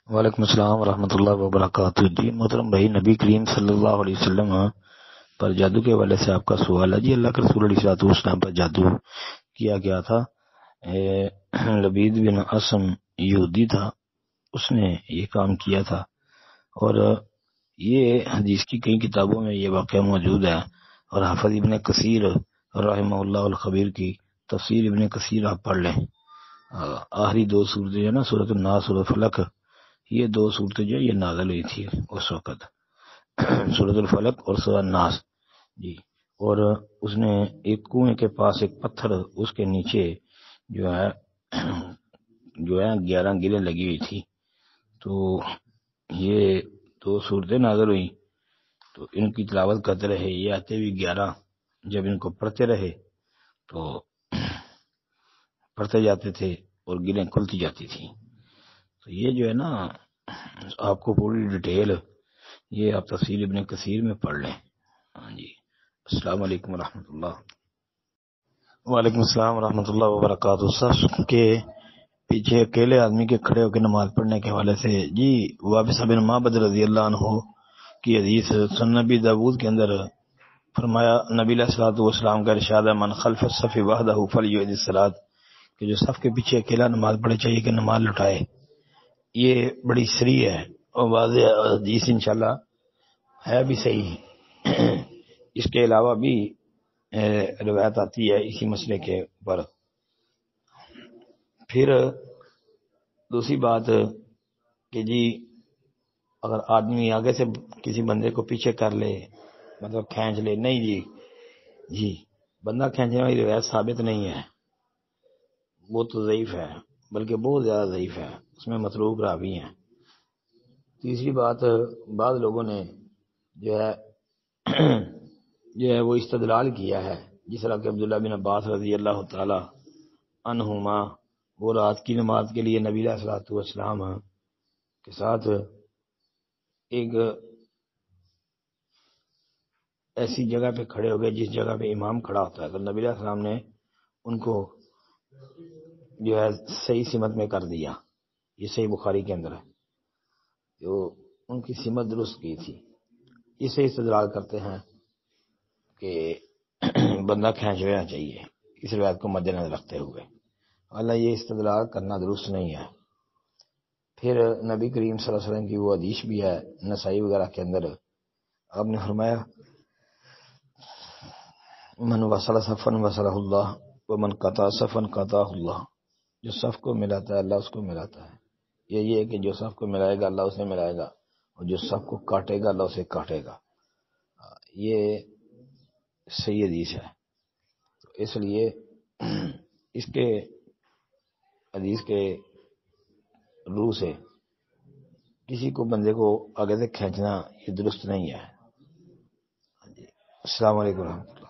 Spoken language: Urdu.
وعلیکم السلام ورحمۃ اللہ وبرکاتہ۔ جی محترم بھائی، نبی کریم صلی اللہ علیہ وسلم پر جادو کے حوالے سے آپ کا سوال ہے۔ جی اللہ کے رسول علیہ السلام پر جادو کیا گیا تھا۔ لبید بن اسم یہودی تھا، اس نے یہ کام کیا تھا، اور یہ حدیث کی کئی کتابوں میں یہ واقعہ موجود ہے، اور حافظ ابن کثیر رحمہ اللہ الخبیر کی تفسیر ابن کثیر آپ پڑھ لیں۔ آخری دو صورتیں جو ہے نا، سورۃ الناس سورۃ الفلق، یہ دو صورتیں جو یہ نازل ہوئی تھی اس وقت، سورۃ الفلق اور سورۃ الناس جی۔ اور اس نے ایک کنویں کے پاس ایک پتھر، اس کے نیچے جو ہے 11 گریں لگی ہوئی تھی، تو یہ دو صورتیں نازل ہوئی، تو ان کی تلاوت کرتے رہے، یہ آتے ہوئی 11، جب ان کو پڑھتے رہے تو پڑھتے جاتے تھے اور گریں کھلتی جاتی تھی۔ تو یہ جو ہے نا، آپ کو پوری ڈیٹیل یہ آپ تفسیر ابن کثیر میں پڑھ لیں۔ ہاں جی، السلام علیکم ورحمۃ اللہ۔ وعلیکم السلام ورحمۃ اللہ وبرکاتہ۔ سب کے پیچھے اکیلے آدمی کے کھڑے ہو کے نماز پڑھنے کے حوالے سے جی، وابصہ بن معبد رضی اللہ عنہ کی حدیث سنن نبی داود کے اندر فرمایا، نبی علیہ الصلوۃ والسلام کا ارشاد ہے، من خلف الصف وحدہ فلیعد الصلاۃ، کہ جو صف کے پیچھے اکیلا نماز پڑھے چاہیے کہ نماز لٹائے۔ یہ بڑی سری ہے اور واضح حدیث انشاءاللہ ہے بھی صحیح۔ اس کے علاوہ بھی روایت آتی ہے اسی مسئلے کے اوپر۔ پھر دوسری بات کہ جی، اگر آدمی آگے سے کسی بندے کو پیچھے کر لے، مطلب کھینچ لے، نہیں جی بندہ کھینچنے والی روایت ثابت نہیں ہے، وہ تو ضعیف ہے، بلکہ بہت زیادہ ضعیف ہے، اس میں متروک راوی ہیں۔ تیسری بات، بعض لوگوں نے جو ہے وہ استدلال کیا ہے، جس طرح کہ عبداللہ بن عباس رضی اللہ تعالی عنہما، وہ رات کی نماز کے لیے نبی علیہ الصلوۃ والسلام کے ساتھ ایک ایسی جگہ پہ کھڑے ہو گئے جس جگہ پہ امام کھڑا ہوتا ہے، تو نبی علیہ السلام نے ان کو جو ہے صحیح سمت میں کر دیا۔ یہ صحیح بخاری کے اندر ہے، جو ان کی سمت درست کی تھی۔ اسے استدلال کرتے ہیں کہ بندہ کھینچ لینا چاہیے، اس روایت کو مد نظر رکھتے ہوئے، اللہ یہ استدلال کرنا درست نہیں ہے۔ پھر نبی کریم صلی اللہ علیہ وسلم کی وہ حدیث بھی ہے نسائی وغیرہ کے اندر، آپ نے فرمایا، من وصل صفا وصلہ اللہ ومن قطع صفا قطعہ اللہ، جو صف کو ملاتا ہے اللہ اس کو ملاتا ہے۔ یہ ہے کہ جو صف کو ملائے گا اللہ اسے ملائے گا، اور جو صف کو کاٹے گا اللہ اسے کاٹے گا۔ یہ صحیح حدیث ہے، تو اس لیے اس کے حدیث کے روح سے کسی کو بندے کو آگے سے کھینچنا یہ درست نہیں ہے۔ السلام علیکم ورحمۃ اللہ۔